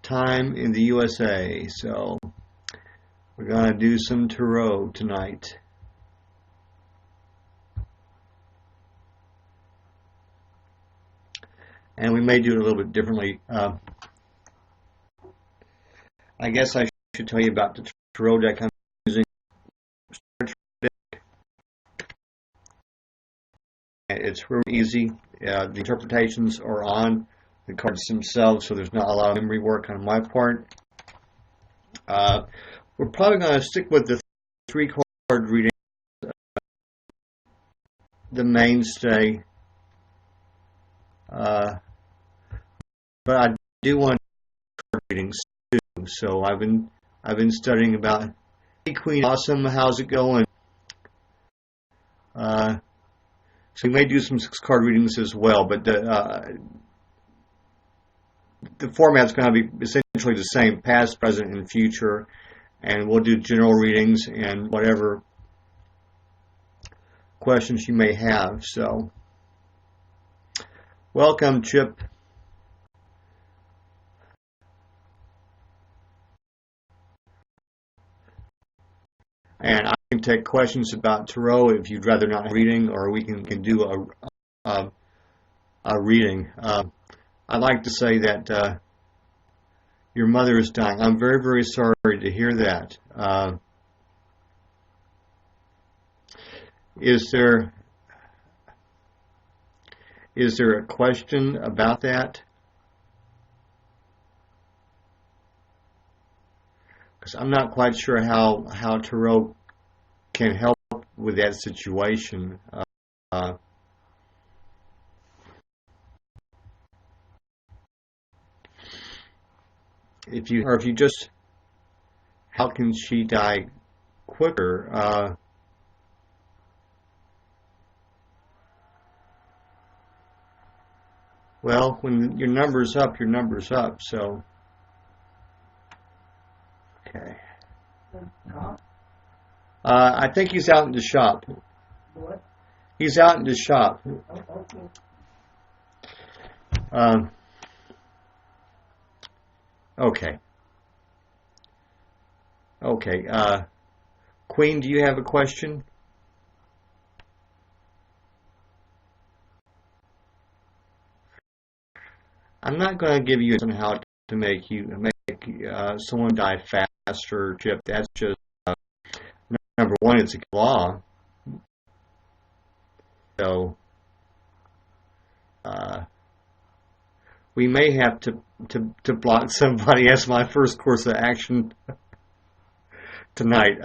time in the USA. So we're going to do some tarot tonight. And we may do it a little bit differently. I guess I should tell you about the tarot deck I'm using. It's really easy. The interpretations are on the cards themselves, so there's not a lot of memory work on my part. We're probably going to stick with the 3-card reading, the mainstay. But I do want card readings too. So I've been studying about, hey Queen Awesome, how's it going? So we may do some card readings as well, but the format's going to be essentially the same: past, present, and future. And we'll do general readings and whatever questions you may have. So, welcome, Chip. And I can take questions about tarot if you'd rather not reading, or we can do a reading. I'd like to say that your mother is dying. I'm very, very sorry to hear that. Is there a question about that? Because I'm not quite sure how tarot can help with that situation. If you just, how can she die quicker? Well, when your number's up, your number's up. So, okay. I think he's out in the shop. What? He's out in the shop. Okay. Okay. Okay. Queen, do you have a question? I'm not going to give you on how to make someone die faster, Chip. That's just number one. It's a law. So we may have to block somebody as my first course of action tonight.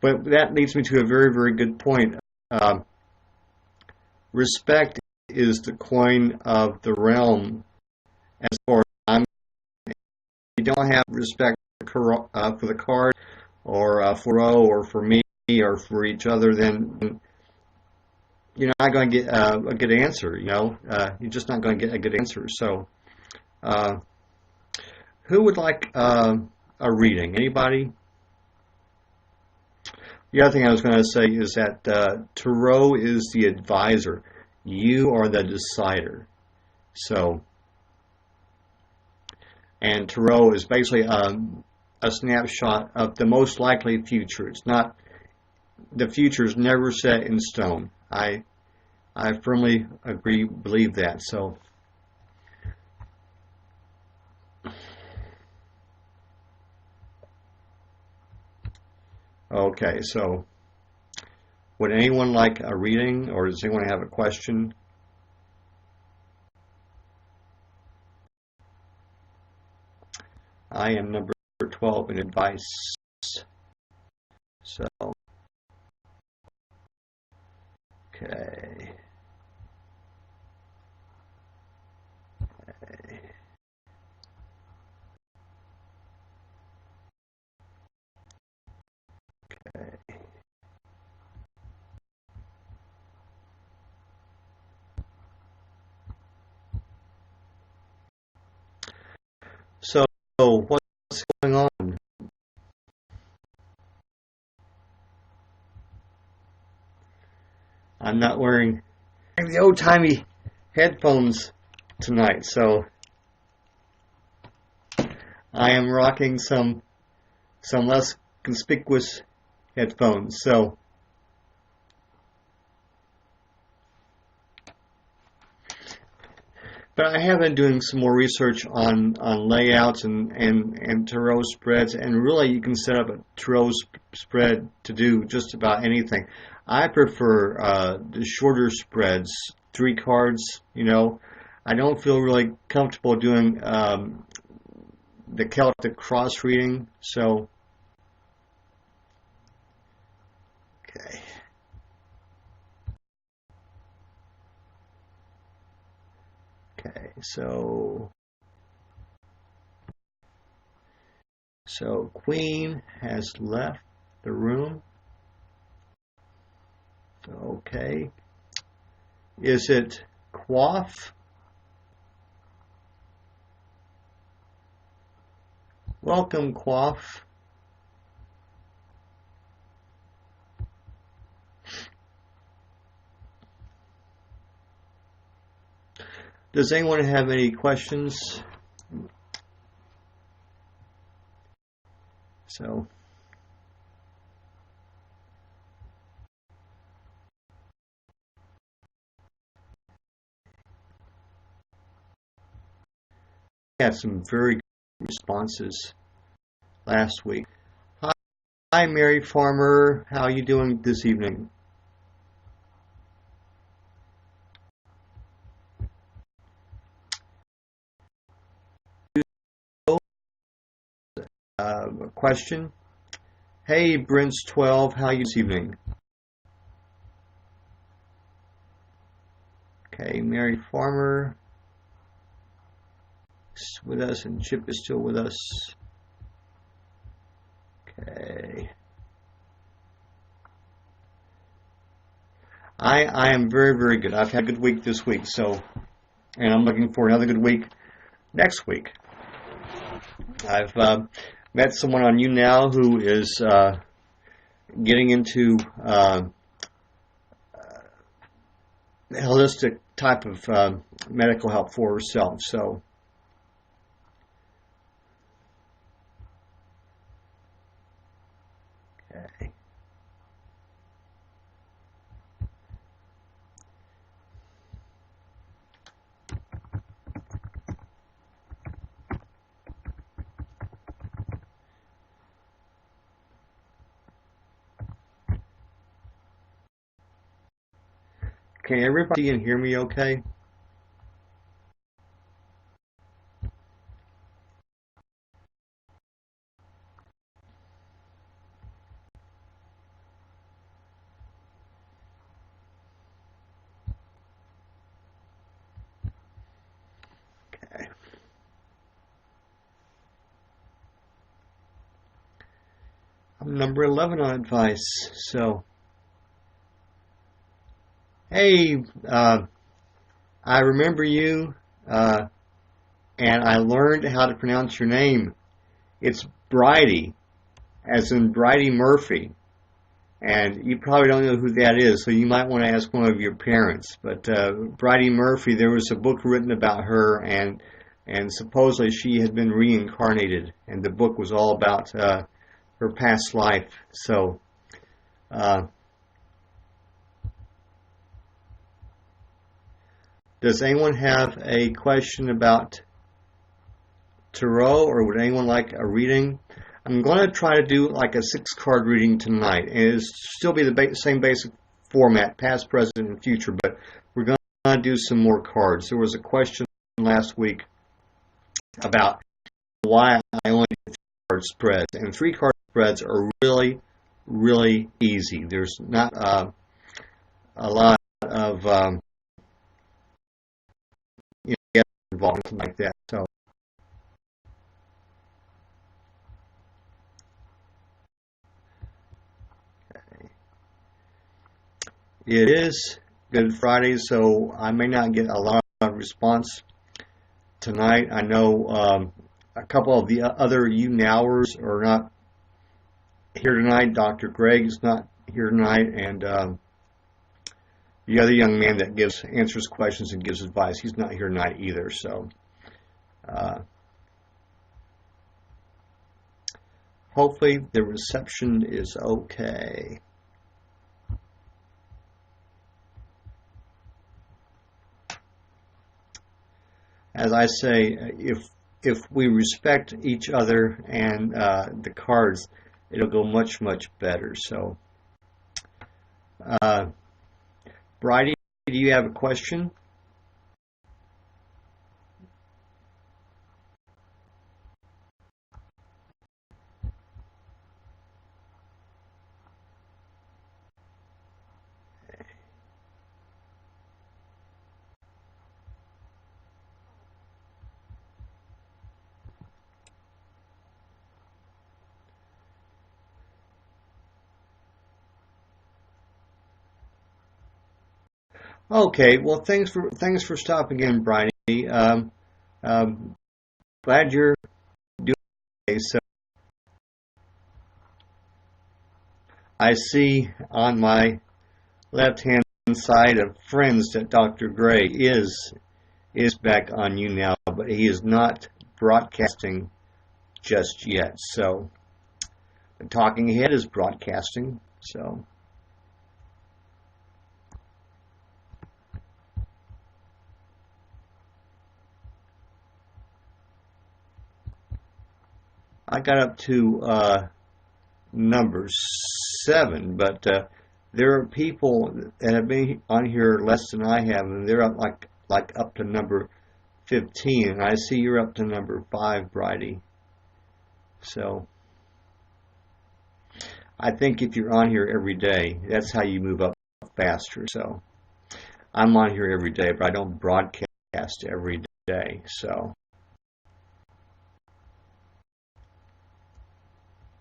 But that leads me to a very, very good point. Respect is the coin of the realm. As far as I'm, if you don't have respect for the card, or for Ro, or for me, or for each other, then you're not going to get a good answer. You're just not going to get a good answer. So, who would like a reading? Anybody? The other thing I was going to say is that tarot is the advisor. You are the decider. So, and tarot is basically a snapshot of the most likely future. It's not, the future is never set in stone. I firmly believe that. So, okay, so would anyone like a reading, or does anyone have a question? I am number 12 in advice. So, okay. So, what's going on? I'm not wearing the old-timey headphones tonight, so I am rocking some less conspicuous headphones. So but I have been doing some more research on layouts and Tarot spreads, and really you can set up a Tarot spread to do just about anything. I prefer the shorter spreads, 3 cards. I don't feel really comfortable doing the Celtic cross reading. So, okay. Okay, so Queen has left the room. Okay. Is it Quaff? Welcome, Quaff. Does anyone have any questions? So, I had some very good responses last week. Hi, Mary Farmer. How are you doing this evening? A question. Hey, Brent's12. How are you this evening? Okay, Mary Farmer is with us, and Chip is still with us. Okay. I am very, very good. I've had a good week this week, and I'm looking for another good week next week. I've met someone on YouNow who is getting into holistic type of medical help for herself. So, okay. Can everybody see and hear me okay? Okay. I'm number 11 on advice. So, hey, I remember you, and I learned how to pronounce your name. It's Bridie, as in Bridie Murphy. And you probably don't know who that is, so you might want to ask one of your parents. But Bridie Murphy, there was a book written about her, and supposedly she had been reincarnated, and the book was all about her past life. So, does anyone have a question about Tarot, or would anyone like a reading? I'm going to try to do like a 6-card reading tonight. It'll still be the same basic format, past, present, and future, but we're going to do some more cards. There was a question last week about why I only do 3-card spreads, and 3-card spreads are really, really easy. There's not a lot of involved like that. So. It is Good Friday, so I may not get a lot of response tonight. I know a couple of the other YouNowers are not here tonight. Dr. Greg is not here tonight, and the other young man that answers questions and gives advice, he's not here tonight either. So, Hopefully the reception is okay. As I say, if we respect each other and the cards, it'll go much, much better. So, Bridie, do you have a question? Okay, well, thanks for stopping in, Bridie. Glad you're doing okay. So I see on my left-hand side of friends that Dr. Gray is back on YouNow, but he is not broadcasting just yet. So the talking head is broadcasting. So I got up to number 7, but there are people that have been on here less than I have, and they're up like up to number 15, and I see you're up to number 5, Bridie. So I think if you're on here every day, that's how you move up faster. So I'm on here every day, but I don't broadcast every day. So,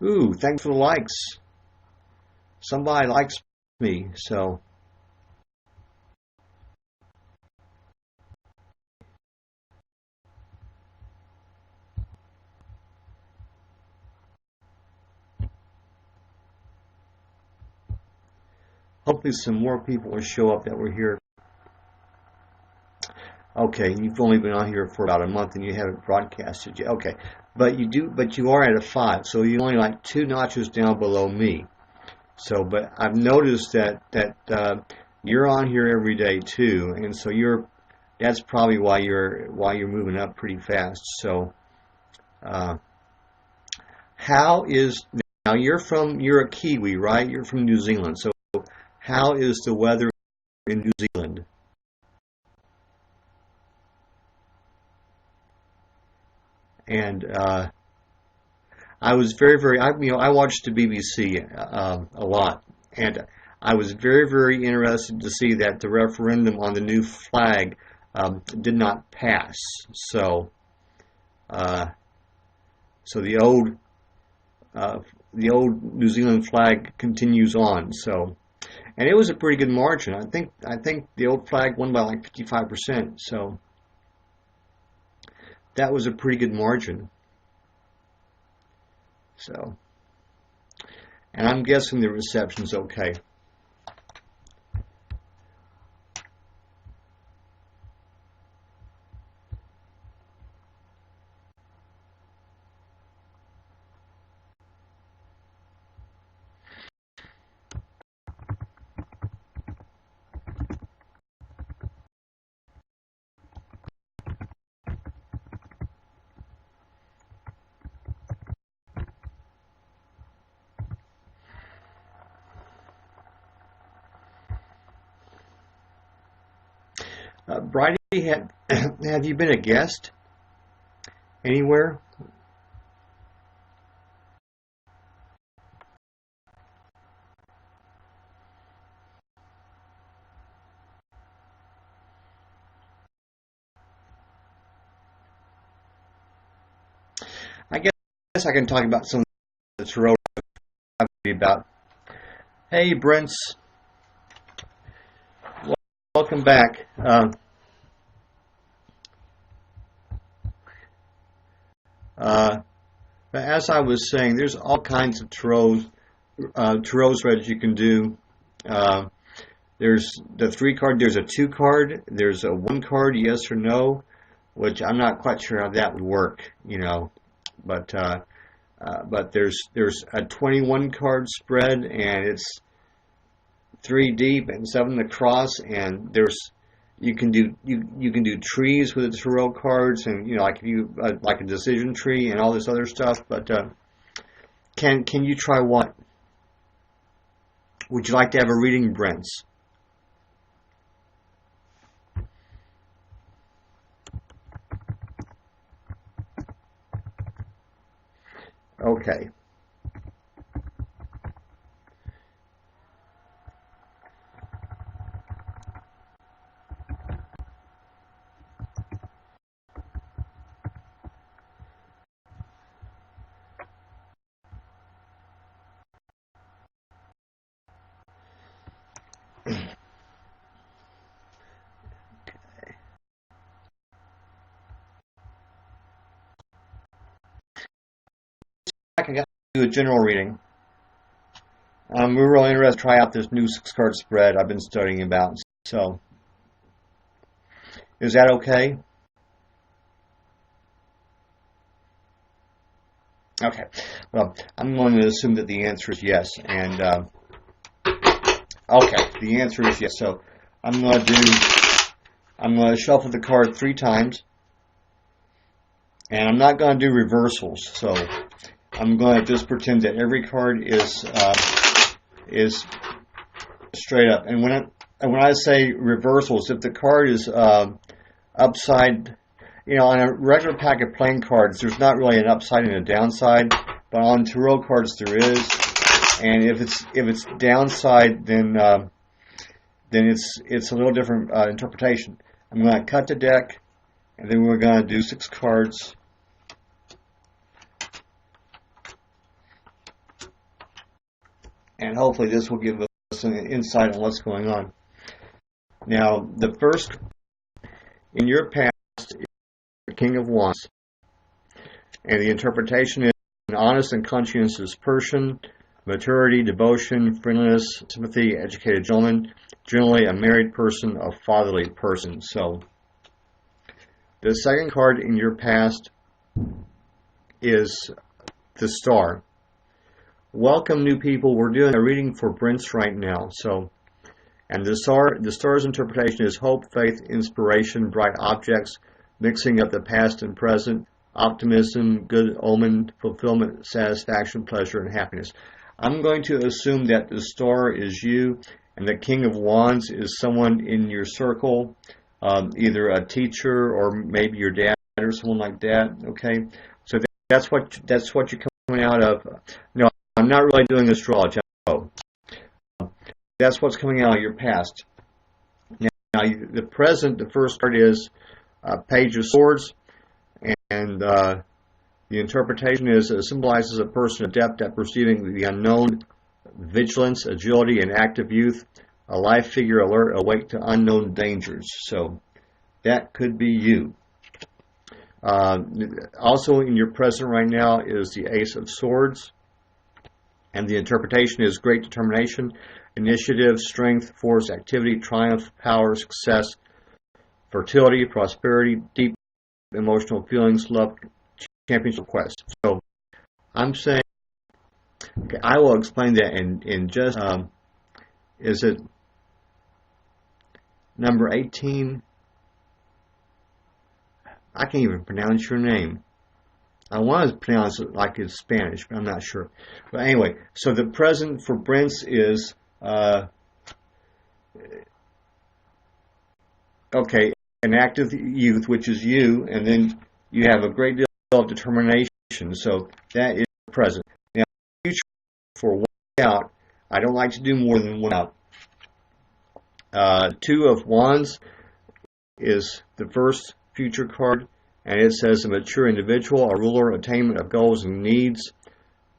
ooh, thanks for the likes. Somebody likes me, so hopefully some more people will show up that were here. Okay, you've only been on here for about a month and you haven't broadcasted yet. Okay, but you are at a 5, so you're only like 2 notches down below me. So, but I've noticed that you're on here every day too, and so that's probably why you're moving up pretty fast. So, how is now you're a Kiwi, right? You're from New Zealand. So, how is the weather in New Zealand? And I was I watched the BBC a lot, and I was very, very interested to see that the referendum on the new flag did not pass. So, so the old New Zealand flag continues on. So, and it was a pretty good margin. I think the old flag won by like 55%. So that was a pretty good margin. So, and I'm guessing the reception's okay. Bridie, have you been a guest anywhere? I guess I can talk about some of the tarot about. Hey, Brents, welcome back. As I was saying, there's all kinds of tarot spreads you can do. There's the 3 card, there's a 2 card, there's a 1 card, yes or no, which I'm not quite sure how that would work, but but there's a 21 card spread, and it's 3 deep and 7 across, and you can do trees with the tarot cards, and like if you like a decision tree and all this other stuff. But can you try what? Would you like to have a reading, Brents? Okay. I can do a general reading. We're really interested to try out this new 6-card spread I've been studying about. So, is that okay? Okay. Well, I'm going to assume that the answer is yes. And okay, the answer is yes. So I'm going to shuffle the card 3 times, and I'm not going to do reversals. So I'm going to just pretend that every card is straight up. And when I say reversals, if the card is upside, on a regular pack of playing cards, there's not really an upside and a downside, but on tarot cards there is. And if it's downside, then it's a little different interpretation. I'm going to cut the deck, and then we're going to do 6 cards. And hopefully this will give us an insight on what's going on. Now, the first in your past is the King of Wands. And the interpretation is an honest and conscientious person, maturity, devotion, friendliness, sympathy, educated gentleman, generally a married person, a fatherly person. So, the second card in your past is the Star. Welcome, new people. We're doing a reading for Brents right now. And the star's interpretation is hope, faith, inspiration, bright objects, mixing up the past and present, optimism, good omen, fulfillment, satisfaction, pleasure, and happiness. I'm going to assume that the Star is you, and the King of Wands is someone in your circle, either a teacher or maybe your dad or someone like that. Okay, so that's what you're coming out of. No, I'm not really doing astrology. That's what's coming out of your past. Now, the present, the first card is Page of Swords, and the interpretation is symbolizes a person adept at perceiving the unknown, vigilance, agility, and active youth, a life figure alert, awake to unknown dangers. So that could be you. Also in your present right now is the Ace of Swords, and the interpretation is great determination, initiative, strength, force, activity, triumph, power, success, fertility, prosperity, deep emotional feelings, love, championship quest. So I'm saying, okay, I will explain that in just, is it number 18? I can't even pronounce your name. I want to pronounce it like it's Spanish, but I'm not sure. But anyway, so the present for Brents is, okay, an active youth, which is you, and then you have a great deal of determination. So that is present. Now, future for one out, I don't like to do more than one out. 2 of Wands is the first future card, and it says a mature individual, a ruler, attainment of goals and needs,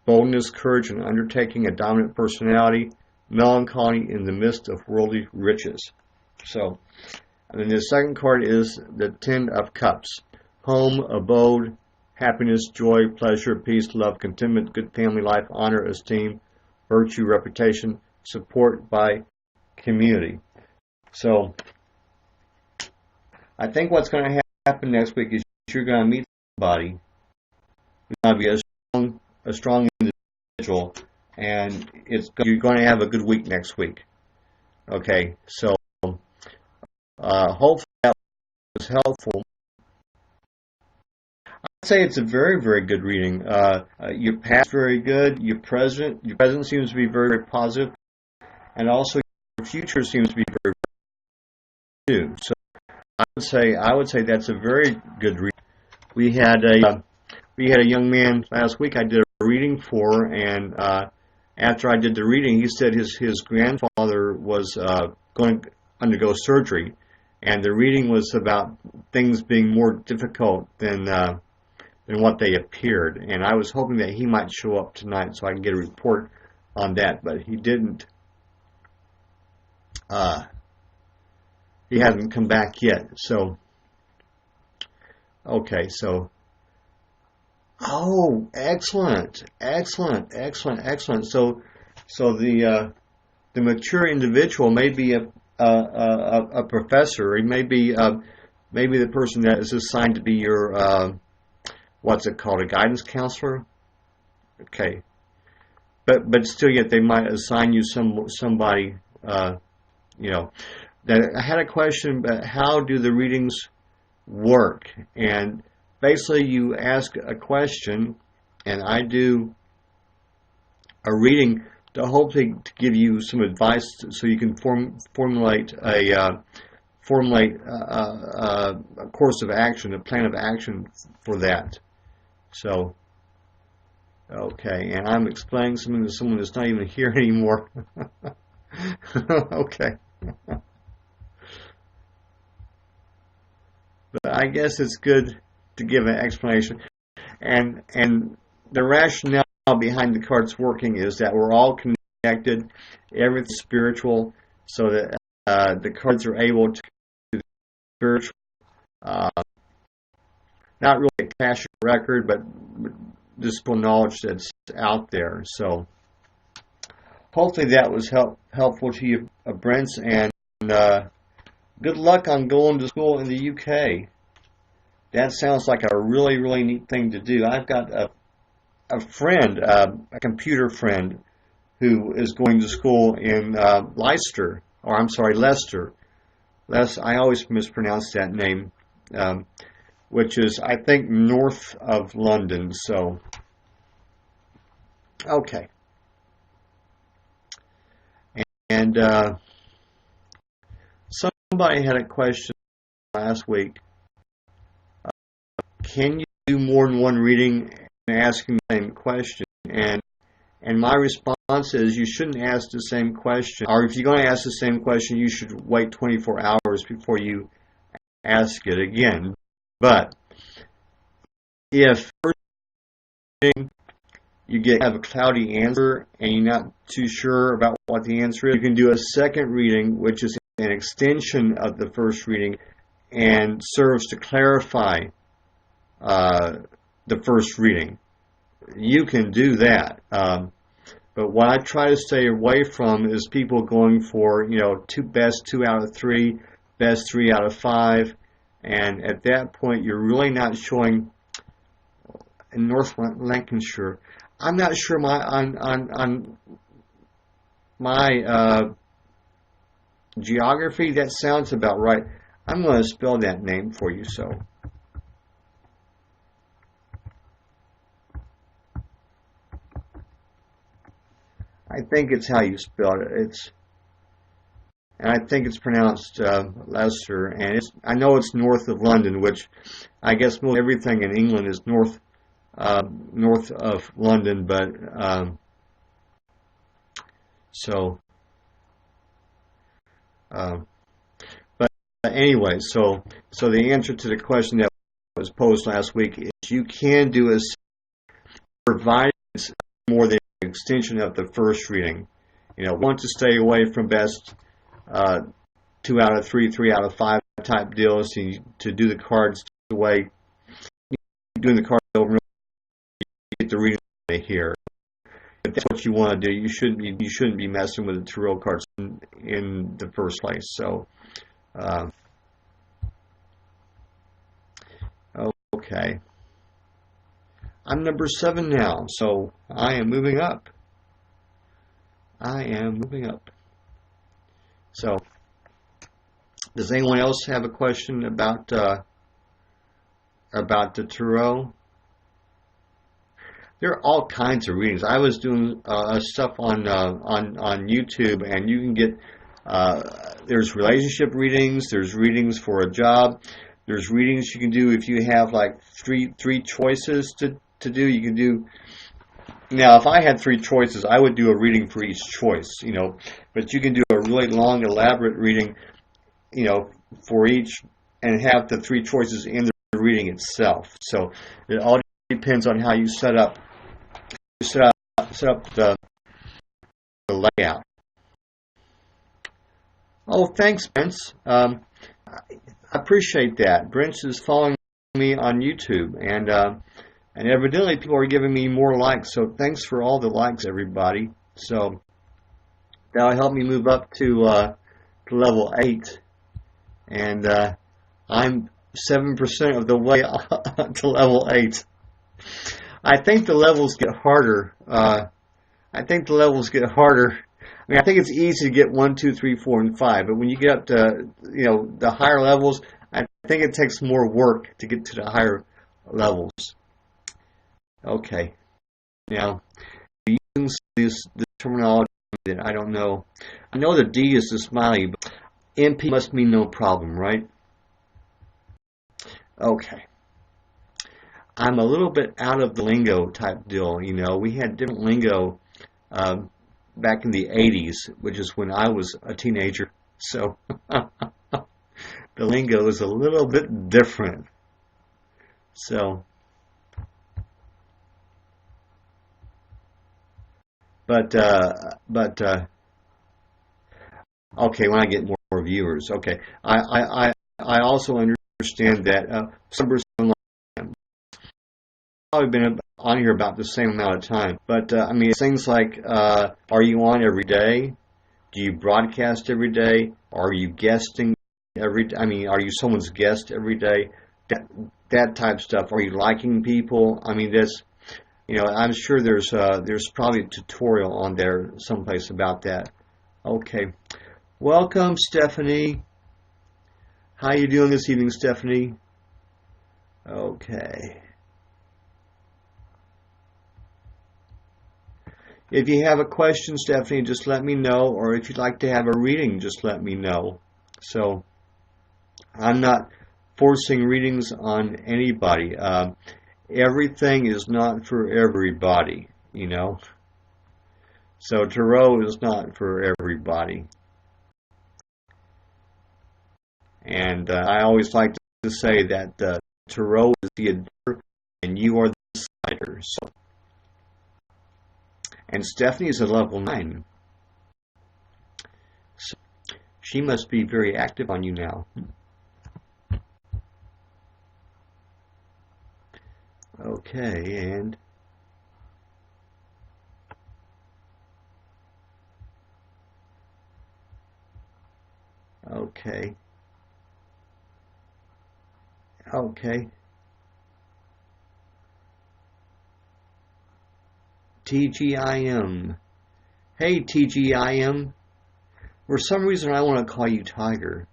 boldness, courage, and undertaking, a dominant personality, melancholy in the midst of worldly riches. So, and then the second card is the 10 of Cups, home, abode, happiness, joy, pleasure, peace, love, contentment, good family life, honor, esteem, virtue, reputation, support by community. So, I think what's going to happen next week is you're going to meet somebody who's going to be a strong a strong individual, and you're going to have a good week next week. Okay, so hopefully that was helpful. I'd say it's a very, very good reading. Your past very good. Your present seems to be very, very positive, and also your future seems to be very, very good too. So I would say that's a very good reading. We had a young man last week I did a reading for, and after I did the reading, he said his grandfather was going to undergo surgery, and the reading was about things being more difficult than what they appeared. And I was hoping that he might show up tonight so I can get a report on that, but he didn't. He hasn't come back yet. So, okay, so. Oh, excellent, excellent, excellent, excellent. So the mature individual may be a professor. He may be maybe the person that is assigned to be your what's it called, a guidance counselor. Okay, but still, yet they might assign you somebody. You know, that I had a question about how do the readings work, and basically, you ask a question, and I do a reading to hopefully to give you some advice so you can formulate a course of action, a plan of action for that. So, okay, and I'm explaining something to someone that's not even here anymore. Okay. But I guess it's good to give an explanation, and the rationale behind the cards working is that we're all connected, everything's spiritual, so that the cards are able to do spiritual, not really a cash record, but just knowledge that's out there. So hopefully that was helpful to you, Brents, and good luck on going to school in the UK. That sounds like a really, really neat thing to do. I've got a friend, a computer friend, who is going to school in Leicester. I always mispronounce that name, which is, I think, north of London. So, okay. And somebody had a question last week. Can you do more than one reading and asking the same question? And my response is you shouldn't ask the same question. Or if you're going to ask the same question, you should wait 24 hours before you ask it again. But if first reading you have a cloudy answer and you're not too sure about what the answer is, you can do a second reading, which is an extension of the first reading and serves to clarify the first reading. You can do that. But what I try to stay away from is people going for, best 2 out of 3, best 3 out of 5. And at that point, you're really not showing in North Lancashire. I'm not sure on my geography, that sounds about right. I'm going to spell that name for you, so. I think it's how you spelled it. And I think it's pronounced Leicester, and I know it's north of London, which I guess most everything in England is north of London, but but anyway, so the answer to the question that was posed last week is you can do a provided more than an extension of the first reading. Want to stay away from best 2 out of 3, 3 out of 5 type deals, to do the cards the way doing the cards over and over, you get the reading they hear. If that's what you want to do, you shouldn't be messing with the tarot cards in the first place. So, okay. I'm number 7 now, so I am moving up. I am moving up. So, does anyone else have a question about the tarot? There are all kinds of readings. I was doing stuff on YouTube, and you can get there's relationship readings. There's readings for a job. There's readings you can do if you have like three choices to do. You can do. Now, if I had 3 choices, I would do a reading for each choice, But you can do a really long, elaborate reading, for each, and have the 3 choices in the reading itself. So it all depends on how you set up the layout. Oh, thanks, Brent. I appreciate that. Brent is following me on YouTube, and evidently people are giving me more likes. So thanks for all the likes, everybody. So that'll help me move up to level 8, and I'm 7% of the way to level 8. I think the levels get harder. I think it's easy to get 1, 2, 3, 4, and 5, but when you get up to the higher levels, I think it takes more work to get to the higher levels. Okay, now using this terminology that I don't know. I know the D is the smiley, but NP must mean no problem, right? Okay. I'm a little bit out of the lingo type deal. We had different lingo back in the 80s, which is when I was a teenager. So the lingo is a little bit different. So, but okay, when I get more viewers, okay. I also understand that some probably been on here about the same amount of time, but things like, are you on every day? Do you broadcast every day? Are you guesting are you someone's guest every day? That type of stuff. Are you liking people? That's, I'm sure there's probably a tutorial on there someplace about that. Okay, welcome, Stephanie. How you doing this evening, Stephanie? Okay. If you have a question, Stephanie, just let me know. Or if you'd like to have a reading, just let me know. So I'm not forcing readings on anybody. Everything is not for everybody, So tarot is not for everybody. And I always like to say that tarot is the observer and you are the decider. So. And Stephanie is a level 9. So she must be very active on YouNow. Okay, and okay. TGIM. Hey, TGIM. For some reason, I want to call you Tiger.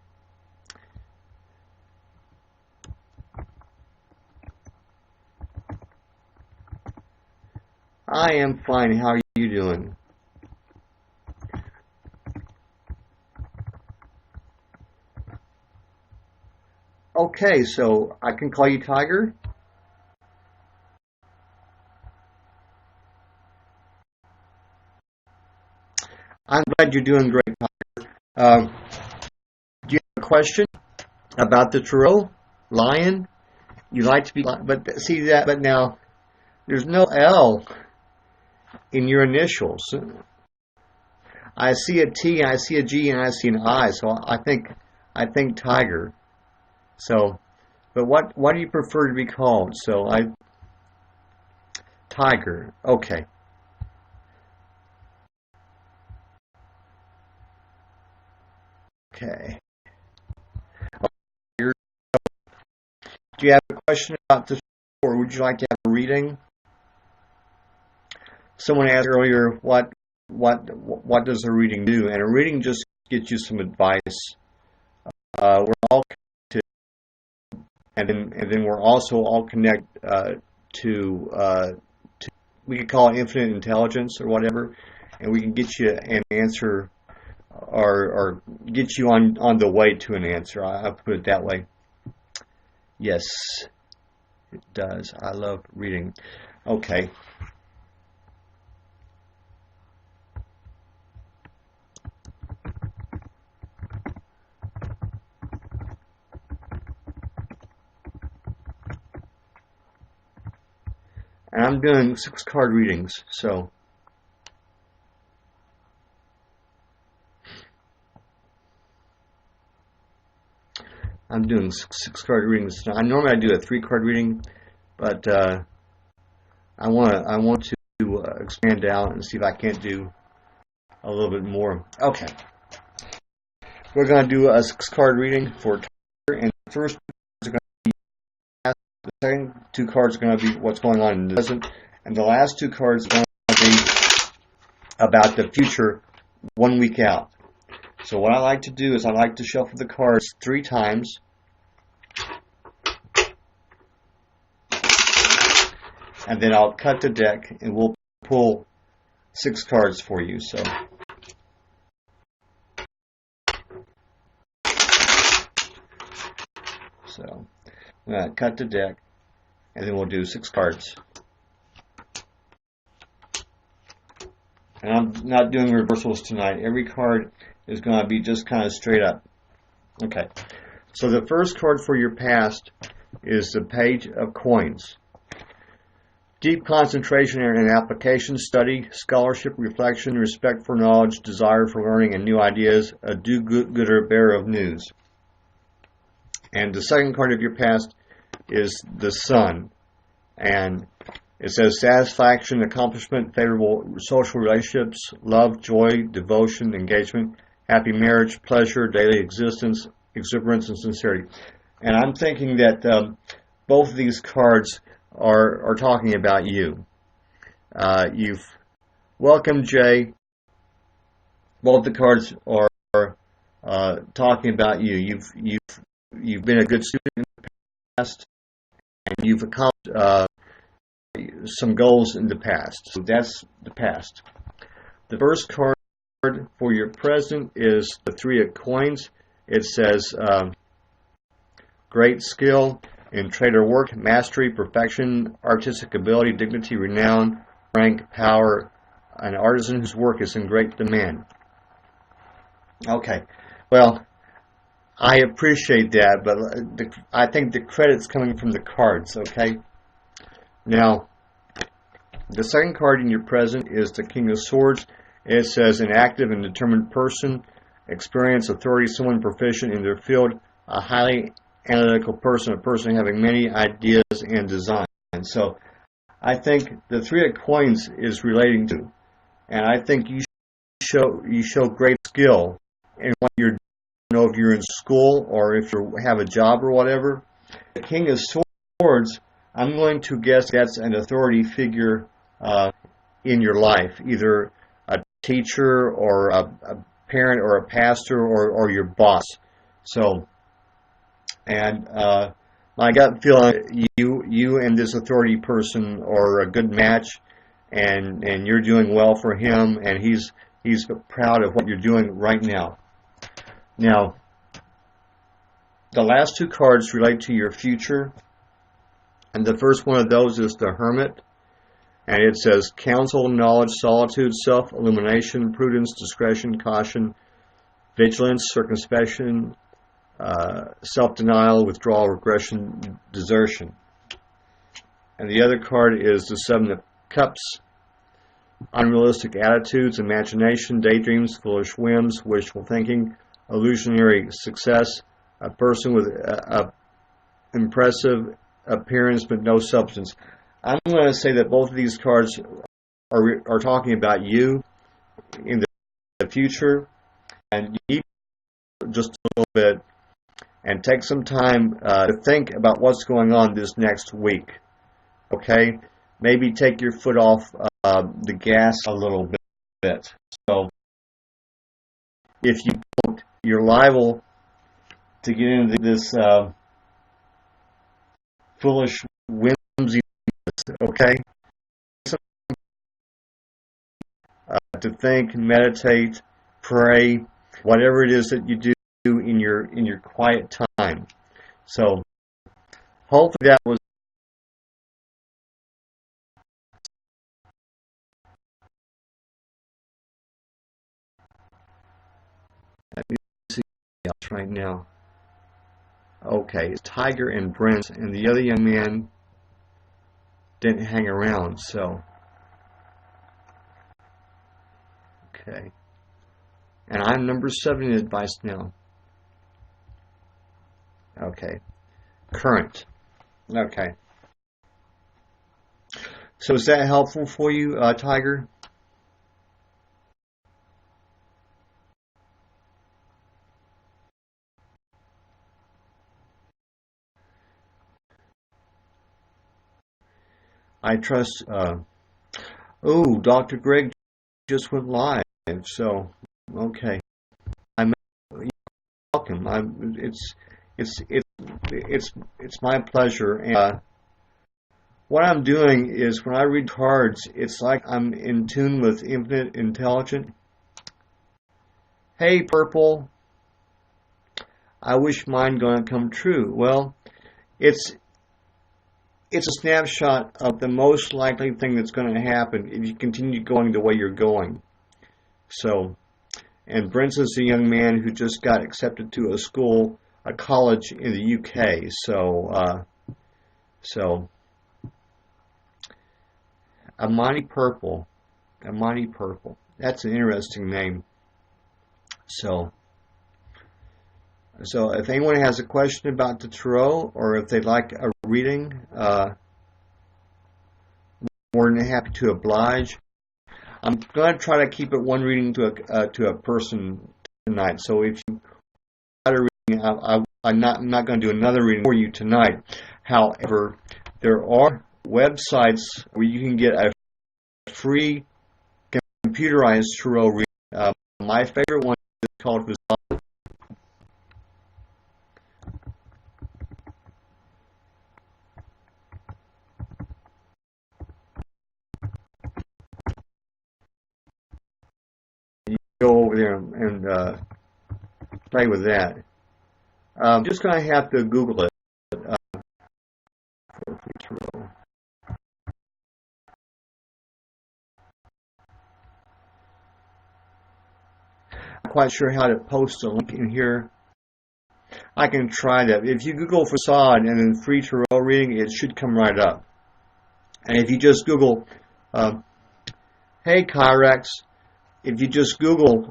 I am fine. How are you doing? Okay, so I can call you Tiger? I'm glad you're doing great, Tiger. Do you have a question about the tarot? Lion? You like to be, but see that, but now there's no L in your initials. I see a T, I see a G, and I see an I, so I think Tiger. So, but what do you prefer to be called? So Tiger. Okay. Okay. Do you have a question about this, or would you like to have a reading? someone asked earlier, what does a reading do? And a reading just gets you some advice. We're all connected, and then we're also all connected to we could call it infinite intelligence or whatever, and we can get you an answer or get you on the way to an answer. I'll put it that way. Yes, it does. I love reading. Okay. And I'm doing 6 card readings, so I'm doing 6 card readings. I normally do a 3 card reading, but I want to expand out and see if I can't do a little bit more. Okay, we're going to do a 6 card reading for Tiger, and the first cards are going to be past, the second 2 cards are going to be what's going on in the present, and the last 2 cards are going to be about the future 1 week out. So what I like to do is I like to shuffle the cards 3 times. And then I'll cut the deck and we'll pull 6 cards for you. So I'm going to cut the deck and then we'll do 6 cards. And I'm not doing reversals tonight. Every card is going to be just kind of straight up. Okay. So the first card for your past is the Page of Coins. Deep concentration and application, study, scholarship, reflection, respect for knowledge, desire for learning and new ideas, a do-gooder bearer of news. And the second card of your past is the Sun. And it says satisfaction, accomplishment, favorable social relationships, love, joy, devotion, engagement, happy marriage, pleasure, daily existence, exuberance, and sincerity. And I'm thinking that both of these cards are talking about you. You've welcomed Jay. Both the cards are talking about you. You've been a good student in the past, and you've accomplished some goals in the past. So that's the past. The first card for your present is the 3 of Coins. It says great skill in trade or work, mastery, perfection, artistic ability, dignity, renown, rank, power, an artisan whose work is in great demand. Okay, well, I appreciate that, but I think the credit's coming from the cards, okay? Now, the second card in your present is the King of Swords. It says an active and determined person, experience, authority, someone proficient in their field, a highly analytical person, a person having many ideas and designs. So I think the 3 of Coins is relating to, and I think you show great skill in what you're doing. I don't know if you're in school or if you have a job or whatever. The King of Swords, I'm going to guess that's an authority figure in your life, either a teacher or a parent or a pastor or your boss. So, and my gut feeling, you and this authority person are a good match, and you're doing well for him, and he's proud of what you're doing right now. Now, the last 2 cards relate to your future, and the first one of those is the Hermit, and it says counsel, knowledge, solitude, self-illumination, prudence, discretion, caution, vigilance, circumspection, self-denial, withdrawal, regression, desertion. And the other card is the 7 of Cups, unrealistic attitudes, imagination, daydreams, foolish whims, wishful thinking, illusionary success, a person with a impressive appearance but no substance. I'm going to say that both of these cards are talking about you in the future, and you need just a little bit and take some time to think about what's going on this next week. Okay? Maybe take your foot off the gas a little bit. So if you don't, you're liable to get into this foolish whimsy, okay? To think, meditate, pray, whatever it is that you do in your quiet time. So hopefully that was. Let me see else right now. Okay, it's Tiger and Brent, and the other young man didn't hang around. So okay, and I'm number 7 in advice now. Okay, current. Okay. So is that helpful for you, Tiger? I trust. Oh, Dr. Greg just went live. So okay, I'm welcome. It's my pleasure. And what I'm doing is when I read cards, it's like I'm in tune with infinite intelligence. Hey, Purple. I wish mine gonna come true. Well, it's a snapshot of the most likely thing that's going to happen if you continue going the way you're going. So, and Brent is a young man who just got accepted to a college in the UK. So Amani Purple. That's an interesting name. So if anyone has a question about the tarot, or if they'd like a reading, more than happy to oblige. I'm going to try to keep it one reading to a person tonight. So if you got a reading, I'm not going to do another reading for you tonight. However, there are websites where you can get a free computerized tarot reading. My favorite one is called go over there and play with that. I'm just going to have to Google it. I'm quite sure how to post a link in here. I can try that. If you Google facade and then free tarot reading, it should come right up. And if you just Google, hey Kyrex, if you just Google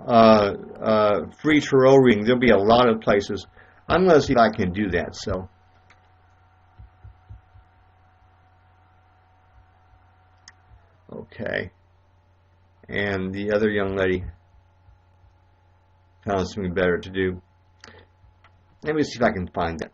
free tarot reading, there'll be a lot of places. I'm going to see if I can do that. So, okay. And the other young lady found something better to do. Let me see if I can find that.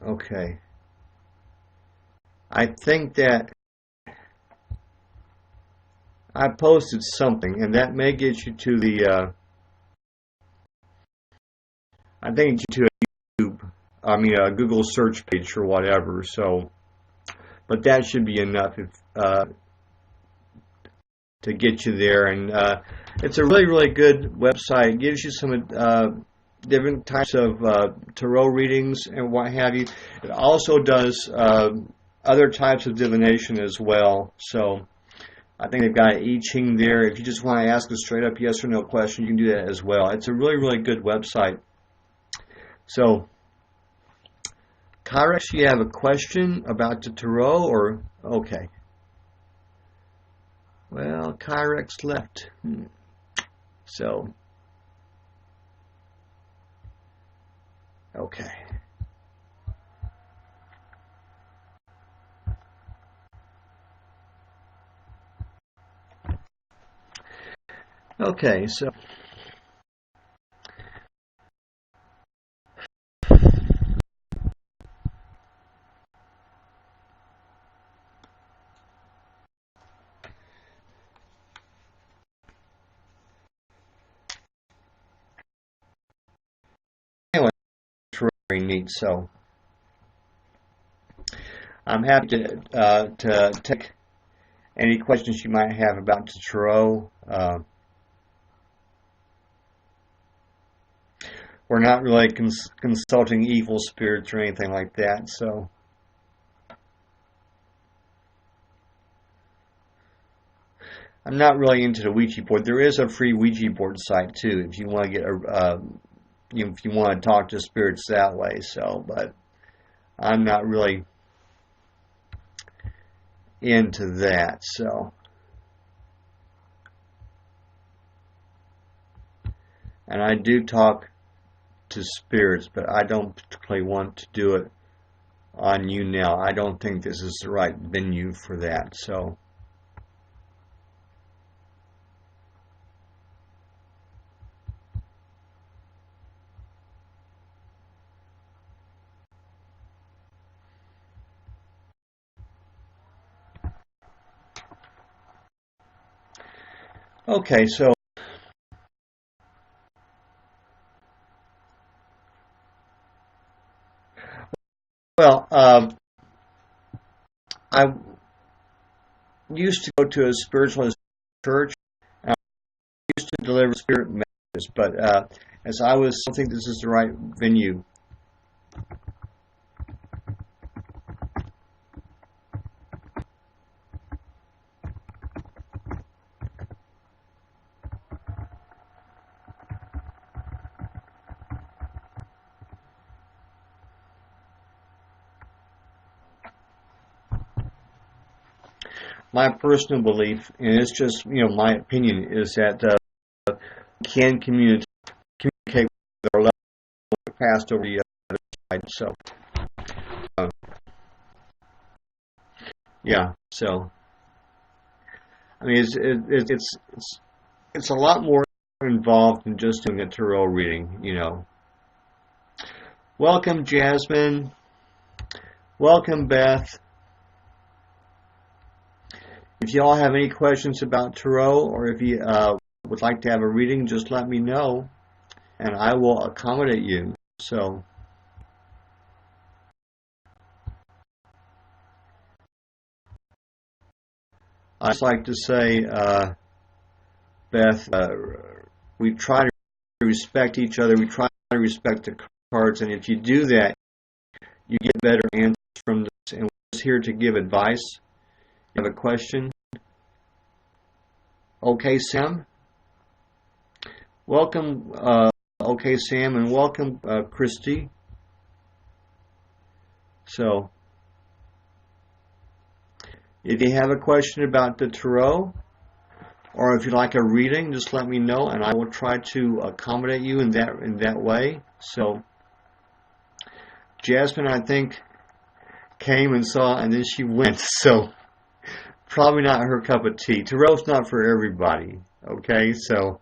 Okay. I think that I posted something, and that may get you to the, I think to a YouTube, Google search page or whatever. So, but that should be enough if, to get you there. And it's a really, really good website. It gives you some different types of tarot readings and what have you. It also does other types of divination as well. So I think they've got I Ching there. If you just want to ask a straight up yes or no question, you can do that as well. It's a really, really good website. So, Kyrex, you have a question about the tarot, or okay? Well, Kyrex left. So, okay. Okay, so anyway, it's very neat. So I'm happy to take any questions you might have about the tarot. We're not really consulting evil spirits or anything like that. So I'm not really into the Ouija board. There is a free Ouija board site too, if you want to get if you want to talk to spirits that way. So, but I'm not really into that. So, and I do talk to spirits, but I don't particularly want to do it on YouNow. I don't think this is the right venue for that. So. Okay, so well, I used to go to a spiritualist church, and I used to deliver spirit messages, but as I don't think this is the right venue. My personal belief, and it's just my opinion, is that we can communicate with our loved ones who passed over the other side. So, uh, yeah. So, I mean, it's a lot more involved than just doing a tarot reading. Welcome, Jasmine. Welcome, Beth. If you all have any questions about tarot, or if you would like to have a reading, just let me know, and I will accommodate you. So, I just like to say, Beth, we try to respect each other. We try to respect the cards, and if you do that, you get better answers from this. And we're just here to give advice. You have a question? Okay, Sam. Welcome, okay, Sam, and welcome, Christy. So, if you have a question about the tarot, or if you'd like a reading, just let me know, and I will try to accommodate you in that way. So, Jasmine, I think, came and saw, and then she went. So, probably not her cup of tea. Tarot's not for everybody. Okay, so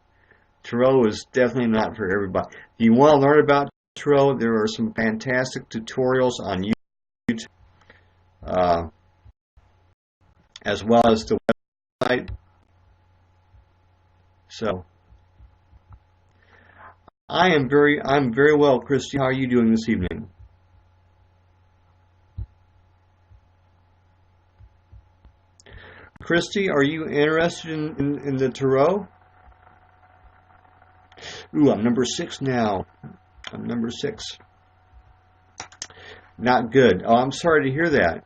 tarot is definitely not for everybody. If you want to learn about tarot, there are some fantastic tutorials on YouTube, as well as the website. So, I'm very well, Christy. How are you doing this evening? Christy, are you interested in the tarot? Ooh, I'm number 6 now. I'm number 6. Not good. Oh, I'm sorry to hear that.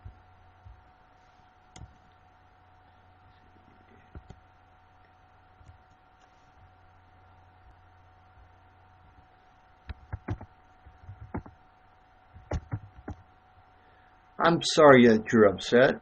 I'm sorry that you're upset.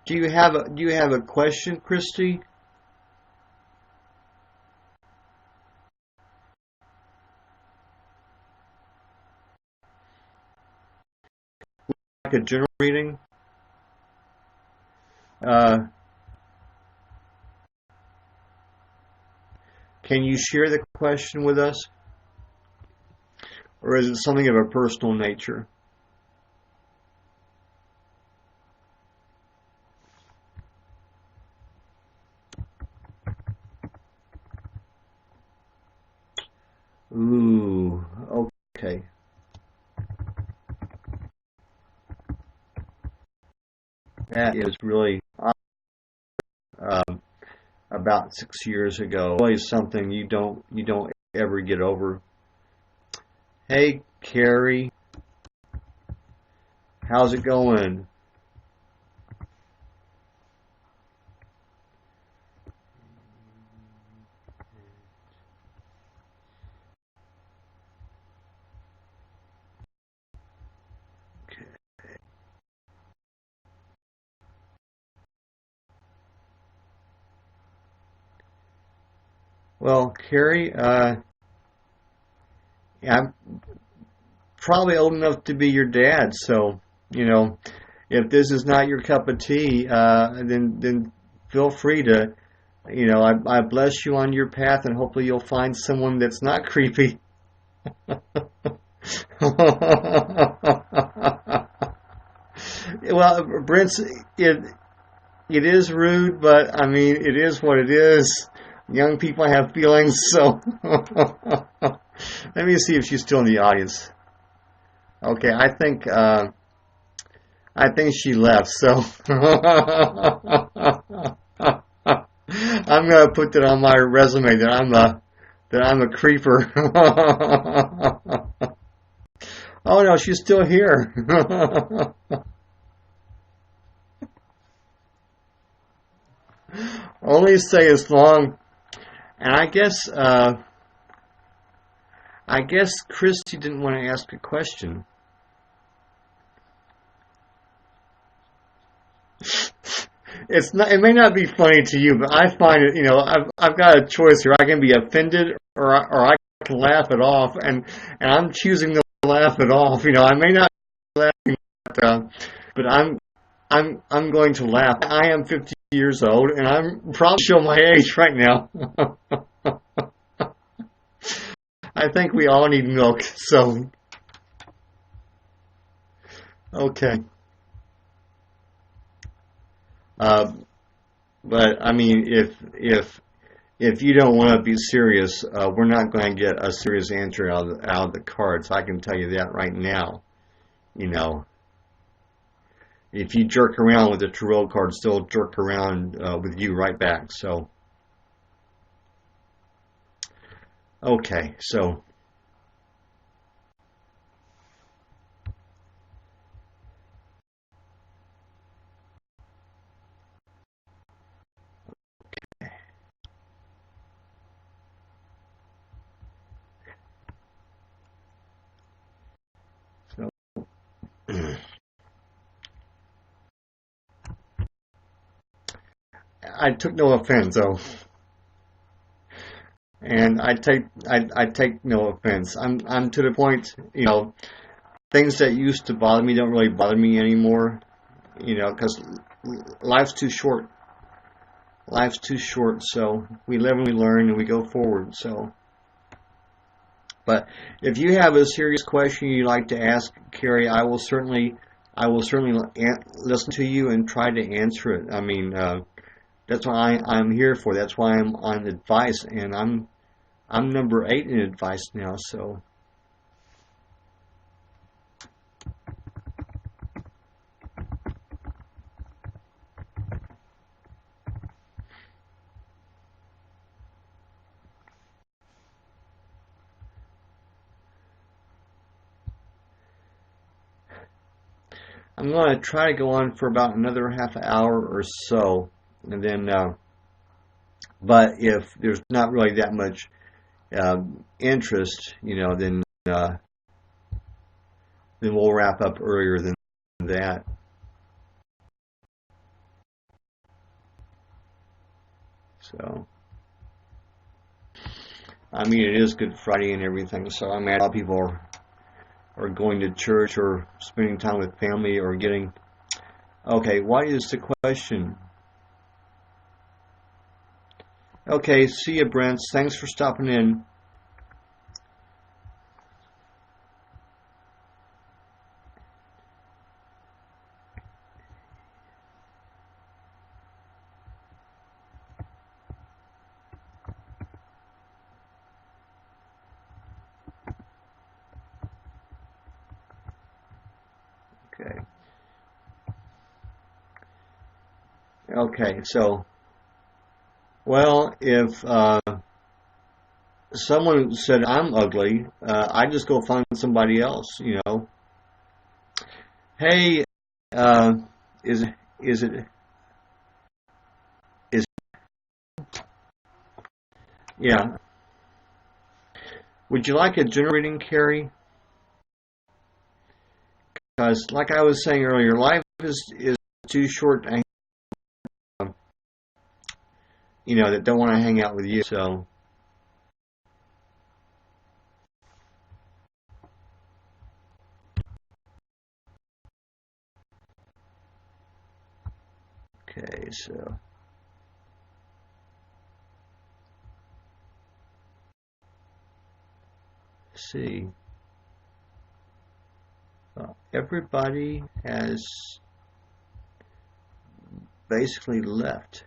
Do you have a question, Christy? Like a general reading? Uh, can you share the question with us, or is it something of a personal nature? Ooh, okay. That is really um, about 6 years ago. Always something you don't ever get over. Hey, Carrie, how's it going? Well, Carrie, I'm probably old enough to be your dad, so you know, if this is not your cup of tea, then feel free to, I bless you on your path, and hopefully you'll find someone that's not creepy. Well, Brent, it is rude, but I mean, it is what it is. Young people have feelings, so let me see if she's still in the audience. Okay, I think she left, so I'm gonna put that on my resume that I'm a creeper. Oh no, she's still here. Only say as long, and I guess Christy didn't want to ask a question. It's not. It may not be funny to you, but I find it. I've got a choice here. I can be offended, or I can laugh it off, and I'm choosing to laugh it off. I may not be laughing, but I'm going to laugh. I am 50 years old, and I'm probably showing my age right now. I think we all need milk. So, okay. Uh, but I mean, if you don't want to be serious, we're not going to get a serious answer out of the cards. I can tell you that right now. You know, if you jerk around with the tarot cards, they'll jerk around with you right back. So, okay, so so I took no offense, though, and I take no offense. I'm to the point. Things that used to bother me don't really bother me anymore. Because life's too short. Life's too short, so we live and we learn and we go forward. So, but if you have a serious question you'd like to ask, Carrie, I will certainly listen to you and try to answer it. I mean, that's what I'm here for. That's why I'm on advice, and I'm number 8 in advice now. So, I'm going to try to go on for about another half hour or so, and then. But if there's not really that much interest, then we'll wrap up earlier than that. So, I mean, it is Good Friday and everything, so I mean, a lot of people are going to church or spending time with family or getting... Okay, what is the question? Okay, see you, Brent. Thanks for stopping in. Okay. Okay, so, well, if someone said I'm ugly, I just go find somebody else, you know. Hey, uh, is is it is yeah? Would you like a general reading, Carrie? Because, like I was saying earlier, life is too short to you know, that don't want to hang out with you. So, okay, so let's see. Everybody has basically left,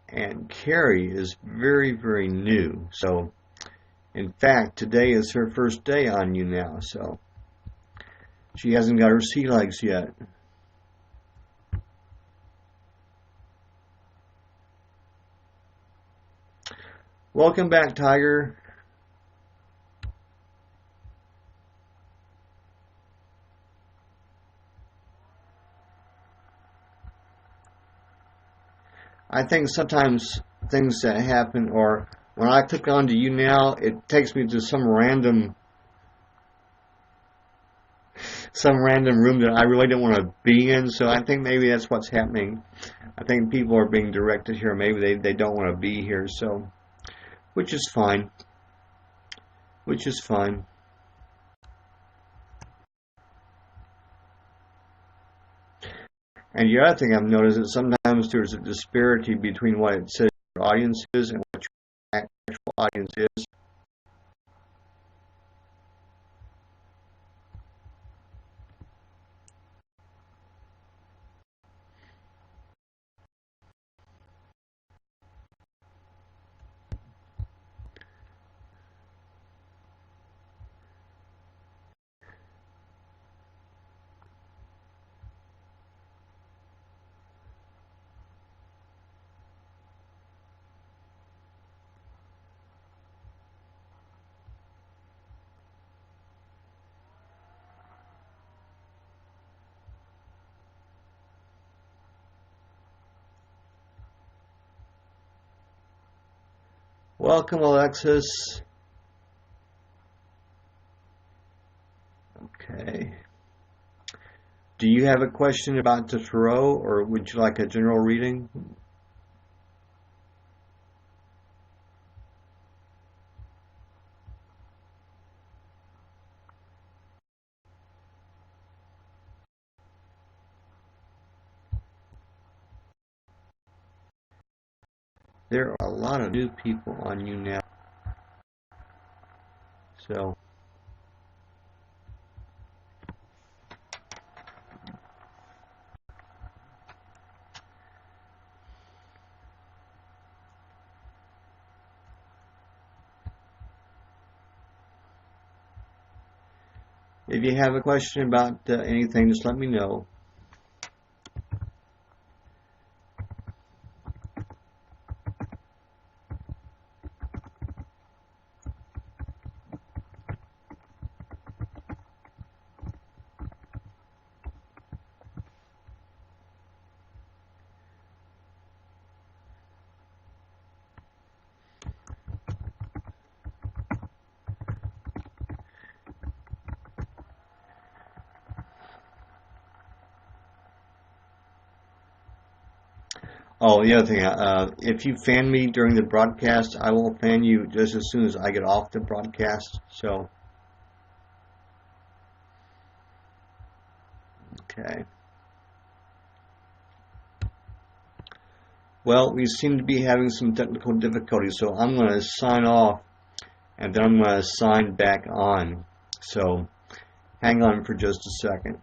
and Carrie is very, very new. So, in fact, today is her first day on YouNow. So, she hasn't got her sea legs yet. Welcome back, Tiger. I think sometimes things that happen, or when I click onto YouNow, it takes me to some random room that I really don't want to be in. So I think maybe that's what's happening. I think people are being directed here. Maybe they don't want to be here. So, which is fine. Which is fine. And the other thing I've noticed is sometimes there's a disparity between what it says your audience is and what your actual audience is. Welcome, Alexis. Okay. Do you have a question about the tarot, or would you like a general reading? There are a lot of new people on YouNow. So, if you have a question about anything, just let me know. Oh, the other thing, if you fan me during the broadcast, I will fan you just as soon as I get off the broadcast. So, okay. Well, we seem to be having some technical difficulties, so I'm going to sign off and then I'm going to sign back on. So, hang on for just a second.